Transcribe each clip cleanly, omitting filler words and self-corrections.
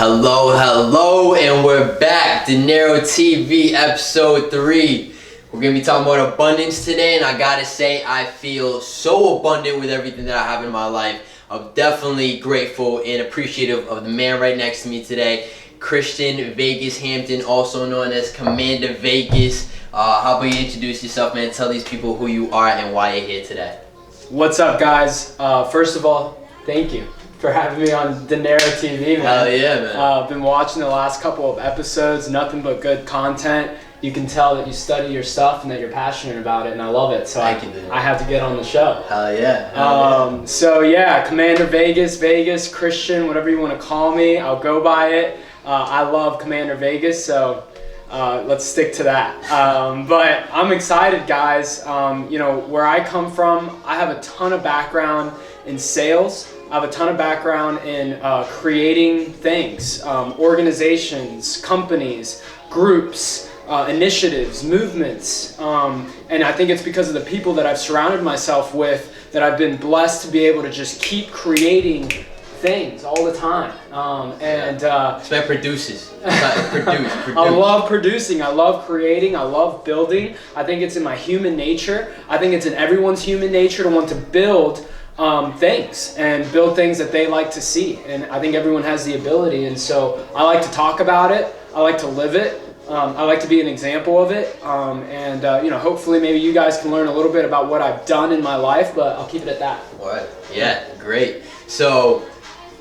Hello, and we're back. DineroTV episode 3. We're gonna be talking about abundance today, and I gotta say, I feel so abundant with everything that I have in my life. I'm definitely grateful and appreciative of the man right next to me today, Christian Vegas Hampton, also known as Commander Vegas. How about you introduce yourself, man? Tell these people who you are and why you're here today. What's up, guys? First of all, thank you for having me on DineroTV, man. Hell yeah, man. I've been watching the last couple of episodes, nothing but good content. You can tell that you study your stuff and that you're passionate about it, and I love it. So I have to get on the show. Hell yeah. So yeah, Commander Vegas, Christian, whatever you want to call me, I'll go by it. I love Commander Vegas, so let's stick to that. But I'm excited, guys. Where I come from, I have a ton of background in sales. I have a ton of background in creating things, organizations, companies, groups, initiatives, movements. And I think it's because of the people that I've surrounded myself with that I've been blessed to be able to just keep creating things all the time. This man produces. Produce. I love producing. I love creating. I love building. I think it's in my human nature. I think it's in everyone's human nature to want to build things and build things that they like to see. And I think everyone has the ability. And so I like to talk about it. I like to live it. I like to be an example of it. Hopefully maybe you guys can learn a little bit about what I've done in my life, but I'll keep it at that. What? Yeah, great. So,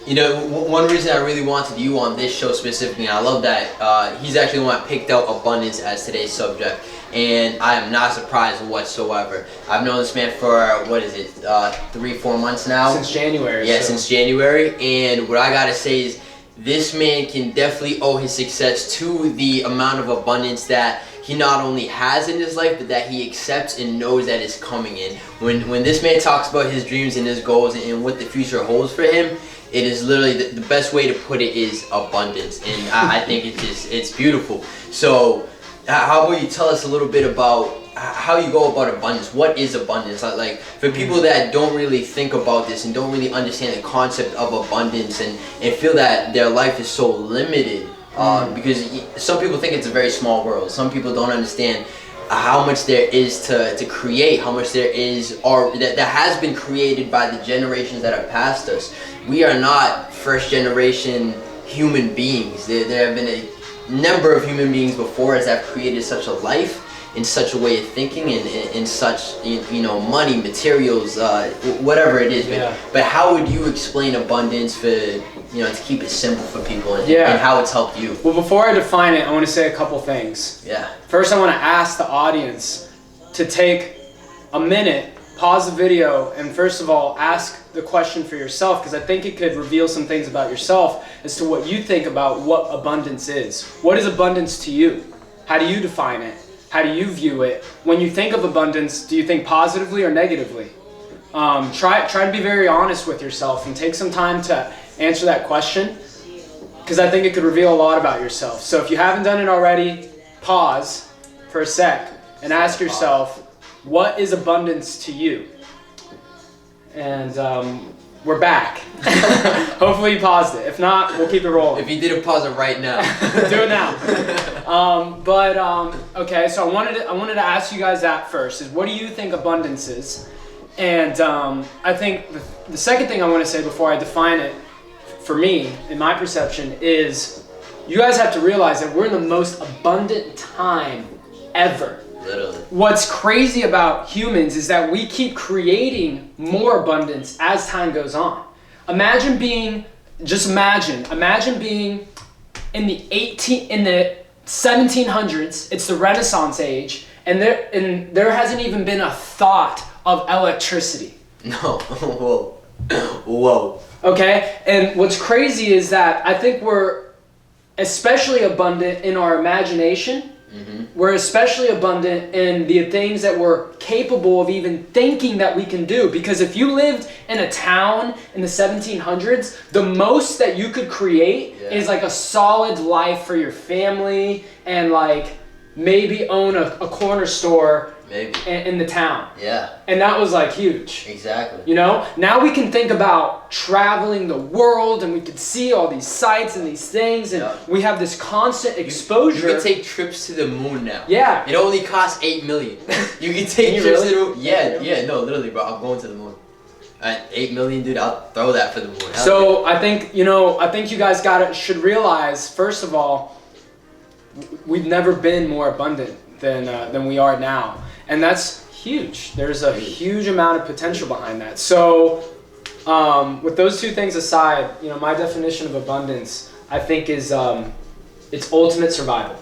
one reason I really wanted you on this show specifically, and I love that he's actually the one that picked out abundance as today's subject, and I am not surprised whatsoever. I've known this man for, 3-4 months now? Since January. Yeah, since January, and what I gotta say is, this man can definitely owe his success to the amount of abundance that he not only has in his life, but that he accepts and knows that is coming in. When this man talks about his dreams and his goals and what the future holds for him, it is literally the best way to put it is abundance, and I think it's beautiful. So how about you tell us a little bit about how you go about abundance? What is abundance? Like for people that don't really think about this and don't really understand the concept of abundance and feel that their life is so limited, because some people think it's a very small world. Some people don't understand how much there is to create, how much there is or that has been created by the generations that have passed us. We are not first generation human beings. There have been a number of human beings before us that have created such a life, in such a way of thinking, and in such money, materials, whatever it is. Yeah. But how would you explain abundance for to keep it simple for people and how it's helped you? Well, before I define it, I want to say a couple things. Yeah. First, I want to ask the audience to take a minute, pause the video, and first of all, ask the question for yourself, because I think it could reveal some things about yourself as to what you think about what abundance is. What is abundance to you? How do you define it? How do you view it? When you think of abundance, do you think positively or negatively? Try to be very honest with yourself and take some time to answer that question, because I think it could reveal a lot about yourself. So if you haven't done it already, pause for a sec and ask yourself, what is abundance to you? And we're back. Hopefully you paused it. If not, we'll keep it rolling. If you didn't pause it right now. Do it now. Okay, so I wanted to ask you guys that first, is what do you think abundance is? And I think the second thing I want to say before I define it, for me, in my perception, is you guys have to realize that we're in the most abundant time ever. Literally. What's crazy about humans is that we keep creating more abundance as time goes on. Imagine being in the 1700s, it's the Renaissance age, and there hasn't even been a thought of electricity. No. Whoa. Okay? And what's crazy is that I think we're especially abundant in our imagination. Mm-hmm. We're especially abundant in the things that we're capable of even thinking that we can do. Because if you lived in a town in the 1700s, the most that you could create is like a solid life for your family and like maybe own a corner store Maybe. in the town. Yeah. And that was like huge. Exactly. You know, now we can think about traveling the world, and we can see all these sights and these things, and we have this constant exposure. You can take trips to the moon now. Yeah. It only costs $8 million. You can take trips to the moon. Yeah, no, literally, bro. I'm going to the moon. $8 million, dude. I'll throw that for the moon. So I think you guys should realize, first of all, we've never been more abundant than we are now, and that's huge. There's a huge amount of potential behind that. So with those two things aside, my definition of abundance, I think, is it's ultimate survival.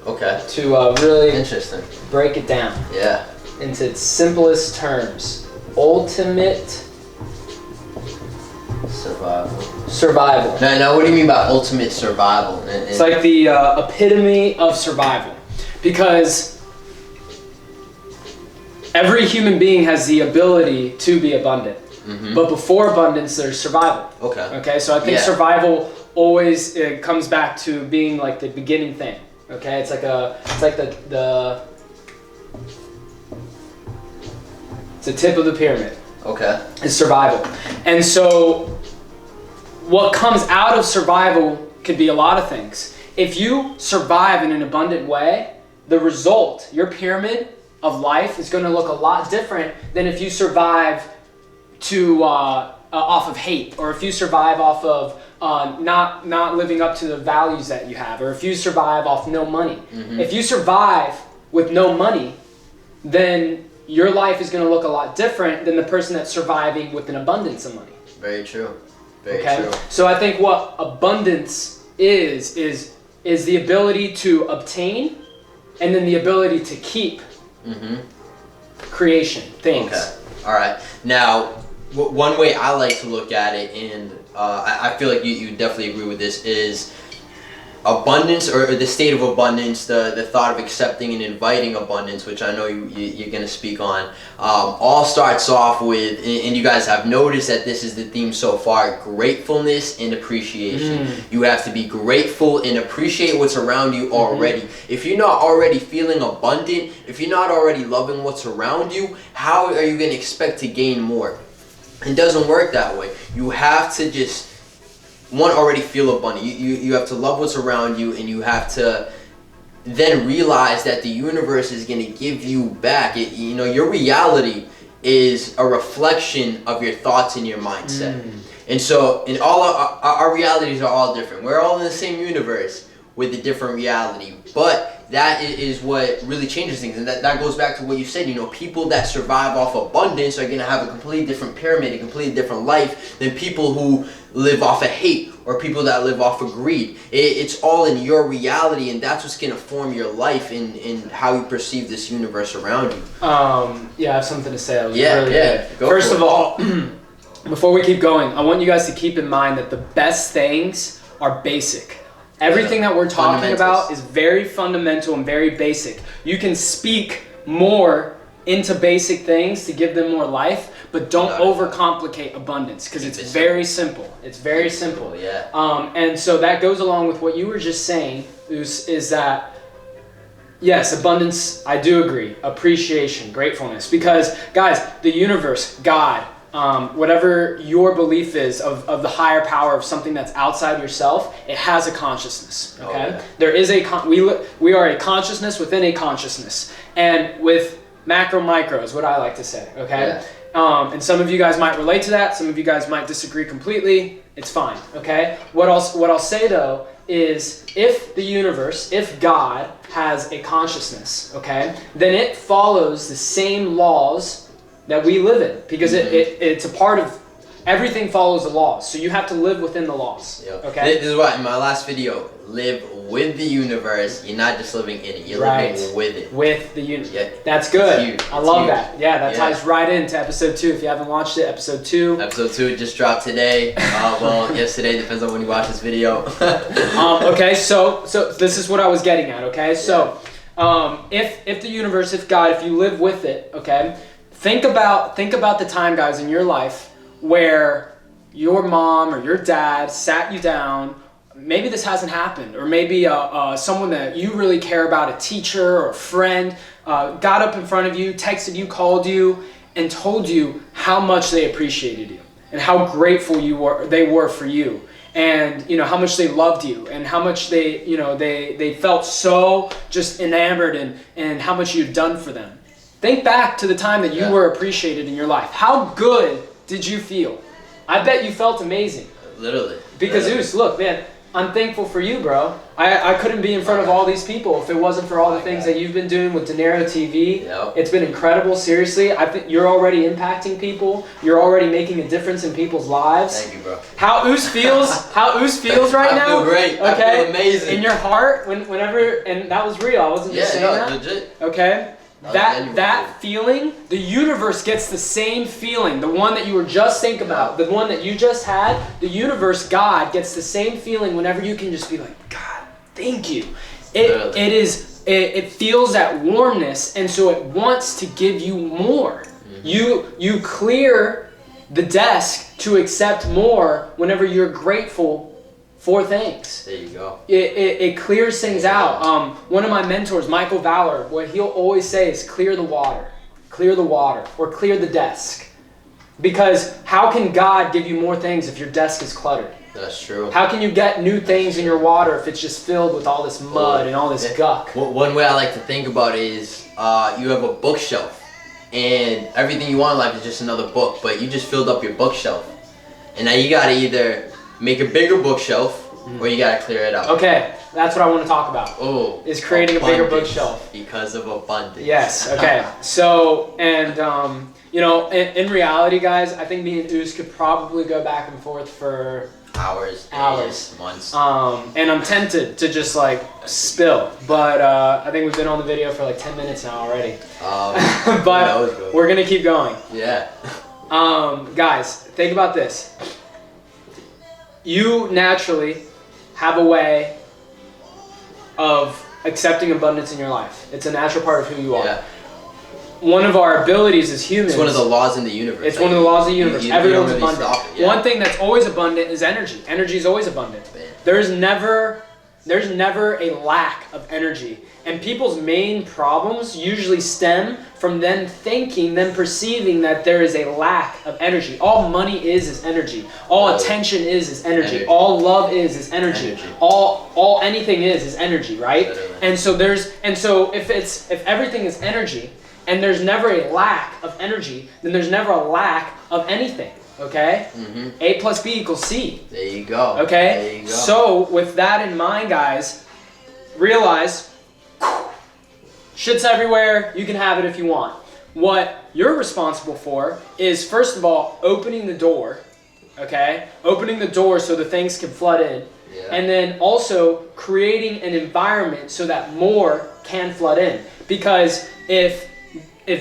Okay. To really interesting break it down. Yeah. Into its simplest terms, ultimate survival. Now, what do you mean by ultimate survival? It's like the epitome of survival, because every human being has the ability to be abundant. Mm-hmm. But before abundance, there's survival. Okay. So I think survival always comes back to being like the beginning thing. Okay. It's like the tip of the pyramid. Okay. Is survival. And so what comes out of survival could be a lot of things. If you survive in an abundant way, the result, your pyramid of life, is going to look a lot different than if you survive off of hate, or if you survive off of not living up to the values that you have, or if you survive off no money. Mm-hmm. If you survive with no money, then your life is going to look a lot different than the person that's surviving with an abundance of money. Very true. Very true. So I think what abundance is the ability to obtain, and then the ability to keep creation, things. Okay. All right. Now, one way I like to look at it, and I feel like you definitely agree with this, is abundance, or the state of abundance, the thought of accepting and inviting abundance, which I know you're going to speak on, all starts off with, and you guys have noticed that this is the theme so far, gratefulness and appreciation. You have to be grateful and appreciate what's around you already. If you're not already feeling abundant, if you're not already loving what's around you, how are you going to expect to gain more? It doesn't work that way. You have to just already feel abundant. You have to love what's around you, and you have to then realize that the universe is going to give you back. Your reality is a reflection of your thoughts and your mindset. And so, in all our realities are all different. We're all in the same universe with a different reality, but that is what really changes things. And that goes back to what you said. People that survive off abundance are going to have a completely different pyramid, a completely different life than people who live off of hate, or people that live off of greed. It's all in your reality, and that's what's going to form your life in how you perceive this universe around you. I have something to say. That was really good. First of all, before we keep going, I want you guys to keep in mind that the best things are basic. Everything that we're talking about is very fundamental and very basic. You can speak more into basic things to give them more life, but don't overcomplicate abundance, because it's very simple. It's very simple. Yeah. And so that goes along with what you were just saying, is that, yes, abundance, I do agree. Appreciation, gratefulness. Because, guys, the universe, God, whatever your belief is of the higher power of something that's outside yourself, it has a consciousness. Okay, there is we are a consciousness within a consciousness, and with macro micro is what I like to say. Okay, and some of you guys might relate to that. Some of you guys might disagree completely. It's fine. Okay, what I'll say though is, if the universe, if God has a consciousness, okay, then it follows the same laws that we live in, because it's a part of, everything follows the laws, so you have to live within the laws. Okay, this is why in my last video, live with the universe. You're not just living in it, you're living with it. With the universe. That's good. I love that. That ties right into episode 2. If you haven't watched it, episode 2 just dropped today. Yesterday, depends on when you watch this video. Okay, so this is what I was getting at. Okay, so if the universe, if God, if you live with it, okay, think about the time, guys, in your life where your mom or your dad sat you down maybe this hasn't happened, or maybe someone that you really care about, a teacher or a friend, got up in front of you, texted you, called you, and told you how much they appreciated you and how grateful they were for you, and how much they loved you, and how much they felt so just enamored and how much you've done for them. Think back to the time that you were appreciated in your life. How good did you feel? I bet you felt amazing. Literally. Because Zeus, look, man, I'm thankful for you, bro. I couldn't be in front of all these people if it wasn't for all the things that you've been doing with DineroTV. Yep. It's been incredible, seriously. I think you're already impacting people. You're already making a difference in people's lives. Thank you, bro. How Oos feels right now. I feel great. Okay? I feel amazing. In your heart, whenever, and that was real. I wasn't just saying that. Legit. Okay? That feeling, the universe gets the same feeling. The one that you were just thinking about, the one that you just had, the universe, God, gets the same feeling whenever you can just be like, God, thank you. It feels that warmness, and so it wants to give you more. Mm-hmm. You clear the desk to accept more whenever you're grateful for things. There you go. It clears things out. One of my mentors, Michael Valor, what he'll always say is clear the water, or clear the desk. Because how can God give you more things if your desk is cluttered? That's true. How can you get new things in your water if it's just filled with all this mud and all this guck? One way I like to think about it is you have a bookshelf, and everything you want in life is just another book, but you just filled up your bookshelf. And now you gotta either make a bigger bookshelf, or you gotta clear it out. Okay, that's what I want to talk about. Oh, is creating a bigger bookshelf because of abundance. Yes. Okay. So, and in reality, guys, I think me and Oos could probably go back and forth for hours, days, months. And I'm tempted to just like spill, but I think we've been on the video for like 10 minutes now already. But we're gonna keep going. Yeah. Guys, think about this. You naturally have a way of accepting abundance in your life. It's a natural part of who you are. Yeah. One of our abilities as humans... It's one of the laws in the universe. It's one of the laws of the universe. Everyone's really abundant. One thing that's always abundant is energy. Energy is always abundant. Man. There's never a lack of energy. And people's main problems usually stem from them perceiving that there is a lack of energy. All money is energy. All attention is energy. All love is energy. All anything is energy, right? Literally. And so if everything is energy and there's never a lack of energy, then there's never a lack of anything. Okay? Mm-hmm. A plus B equals C. There you go. Okay? There you go. So with that in mind, guys, realize shit's everywhere. You can have it if you want. What you're responsible for is, first of all, opening the door. Okay? Opening the door so the things can flood in. Yeah. And then also creating an environment so that more can flood in. Because if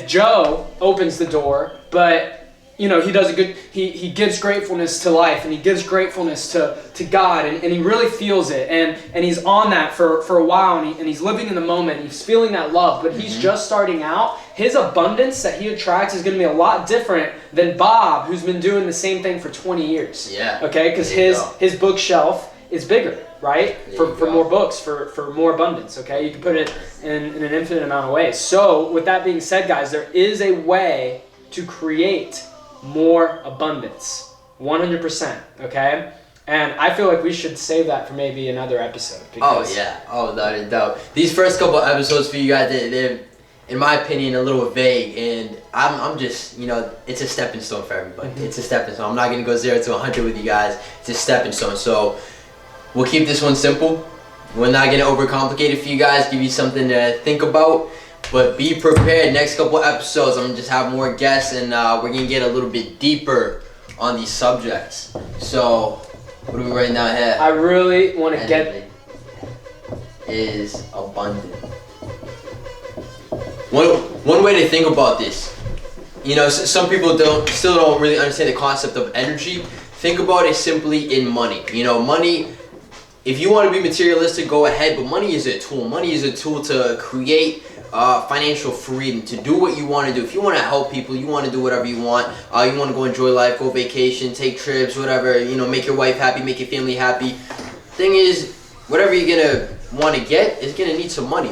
Joe opens the door, but he does he gives gratefulness to life, and he gives gratefulness to God, and he really feels it, and he's on that for a while, and he's living in the moment, he's feeling that love, but he's just starting out. His abundance that he attracts is going to be a lot different than Bob, who's been doing the same thing for 20 years. Yeah. Okay, because his bookshelf is bigger, right? For more books, for more abundance, okay? You can put it in an infinite amount of ways. So with that being said, guys, there is a way to create more abundance, 100%, okay? And I feel like we should save that for maybe another episode. Without a doubt. These first couple episodes for you guys, they're, in my opinion, a little vague, and I'm just, it's a stepping stone for everybody. Mm-hmm. It's a stepping stone. I'm not going to go 0 to 100 with you guys. It's a stepping stone. So we'll keep this one simple. We're not going to overcomplicate it for you guys, give you something to think about. But be prepared. Next couple episodes, I'm going to just have more guests, and we're going to get a little bit deeper on these subjects. So, what are we writing down here? I really want to get... is abundant. One way to think about this, some people still don't really understand the concept of energy. Think about it simply in money. Money, if you want to be materialistic, go ahead, but money is a tool. Money is a tool to create financial freedom, to do what you want to do. If you want to help people, you want to do whatever you want. You want to go enjoy life, go vacation, take trips, whatever. Make your wife happy, make your family happy. Thing is, whatever you're gonna want to get is gonna need some money.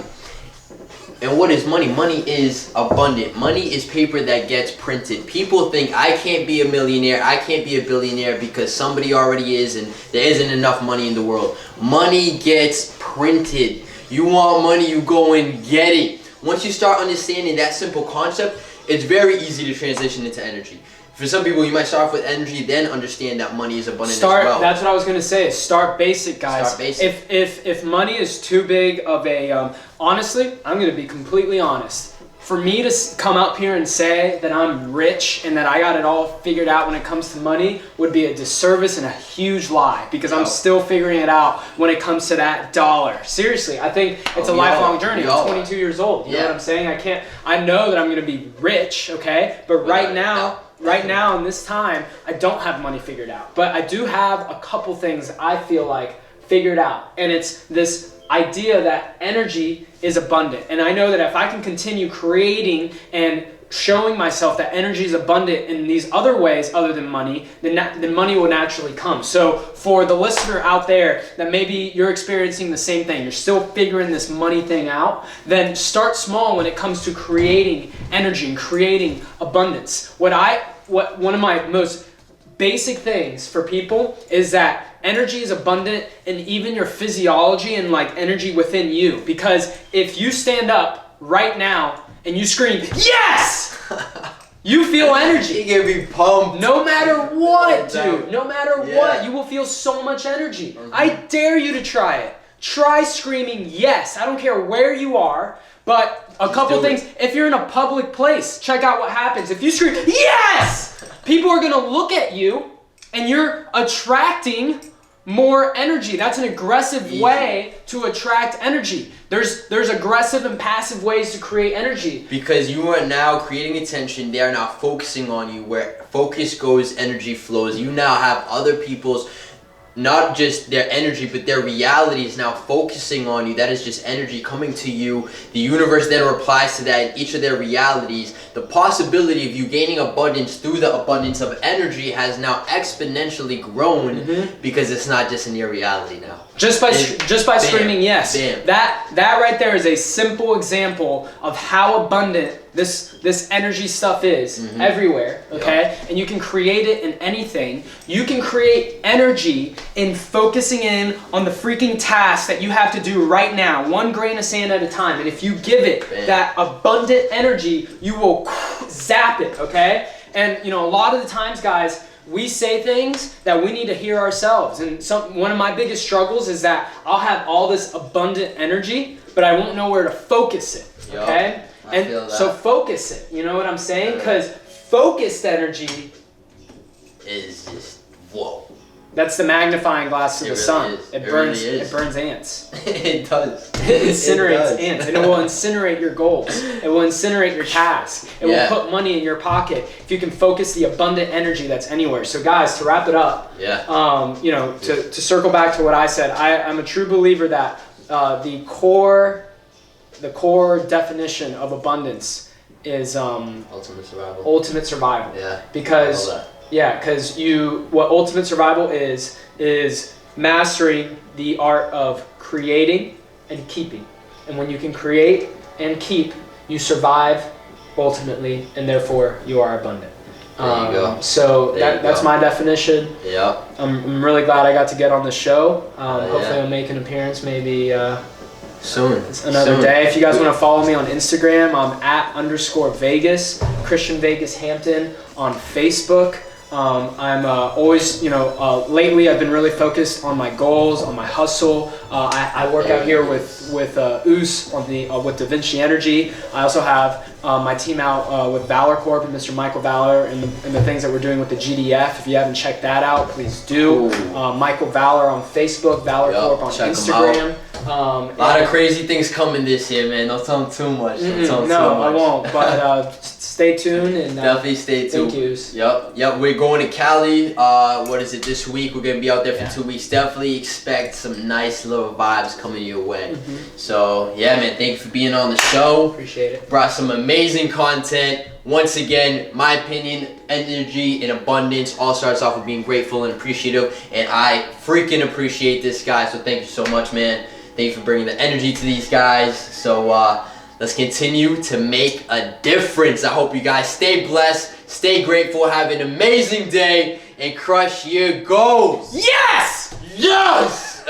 And what is money? Money is abundant. Money is paper that gets printed. People think I can't be a millionaire, I can't be a billionaire because somebody already is and there isn't enough money in the world. Money gets printed. You want money, you go and get it. Once you start understanding that simple concept, it's very easy to transition into energy. For some people, you might start off with energy, then understand that money is abundant as well. That's what I was gonna say. Start basic, guys. Start basic. If money is too big of a, honestly, I'm gonna be completely honest. For me to come up here and say that I'm rich and that I got it all figured out when it comes to money would be a disservice and a huge lie, because I'm still figuring it out when it comes to that dollar. Seriously, I think it's a lifelong journey. I'm 22 years old. You know what I'm saying? I know that I'm gonna be rich, okay? But right now in this time, I don't have money figured out. But I do have a couple things I feel like figured out. And it's this idea that energy is abundant. And I know that if I can continue creating and showing myself that energy is abundant in these other ways other than money, then money will naturally come. So for the listener out there that maybe you're experiencing the same thing, you're still figuring this money thing out, then start small when it comes to creating energy and creating abundance. One of my most basic things for people is that energy is abundant in even your physiology and like energy within you. Because if you stand up right now and you scream, yes! You feel energy. You can be pumped. No matter what, dude. No matter what, you will feel so much energy. I dare you to try it. Try screaming yes. I don't care where you are, but a couple things. If you're in a public place, check out what happens. If you scream yes, people are gonna look at you and you're attracting more energy. That's an aggressive way to attract energy. There's aggressive and passive ways to create energy. Because you are now creating attention, they are now focusing on you. Where focus goes, energy flows. You now have other people's, not just their energy, but their reality is now focusing on you. That is just energy coming to you. The universe then replies to that in each of their realities. The possibility of you gaining abundance through the abundance of energy has now exponentially grown because it's not just in your reality now. Just by screaming yes. Bam. That right there is a simple example of how abundant this energy stuff is everywhere, okay? And you can create it in anything. You can create energy in focusing in on the freaking task that you have to do right now, one grain of sand at a time. And if you give it that abundant energy, you will zap it, okay? And you know, a lot of the times, guys, we say things that we need to hear ourselves. And one of my biggest struggles is that I'll have all this abundant energy, but I won't know where to focus it, okay? And so focus it, you know what I'm saying? Because focused energy is just, whoa. That's the magnifying glass to the sun. Is. It burns ants. It does. It incinerates ants. And it will incinerate your goals. It will incinerate your tasks. It will put money in your pocket if you can focus the abundant energy that's anywhere. So guys, to wrap it up, you know, to circle back to what I said, I'm a true believer that the core definition of abundance is ultimate survival. Ultimate survival. Yeah. Because what ultimate survival is mastering the art of creating and keeping. And when you can create and keep, you survive ultimately, and therefore you are abundant. There you go. So that's my definition. Yep. I'm really glad I got to get on the show. Hopefully I'll make an appearance maybe soon. Another day. If you guys want to follow me on Instagram, I'm @_Vegas, Christian Vegas Hampton on Facebook. I'm always, lately I've been really focused on my goals, on my hustle. I work out here with Oos on with Da Vinci Energy. I also have my team out with Valor Corp and Mr. Michael Valor and the things that we're doing with the GDF. If you haven't checked that out, please do. Michael Valor on Facebook, Valor Corp on Instagram. A lot of crazy things coming this year, man. Don't tell them too much. I won't. But stay tuned and definitely stay tuned. Thank you. Yep. We're going to Cali. What is it this week? We're gonna be out there for 2 weeks. Definitely expect some nice little of vibes coming your way. So yeah, man, thank you for being on the show. Appreciate it. Brought some amazing content. Once again, my opinion, energy and abundance all starts off with being grateful and appreciative, and I freaking appreciate this guy. So thank you so much, man. Thank you for bringing the energy to these guys. So let's continue to make a difference. I hope you guys stay blessed, stay grateful, have an amazing day, and crush your goals. Yes! Yes!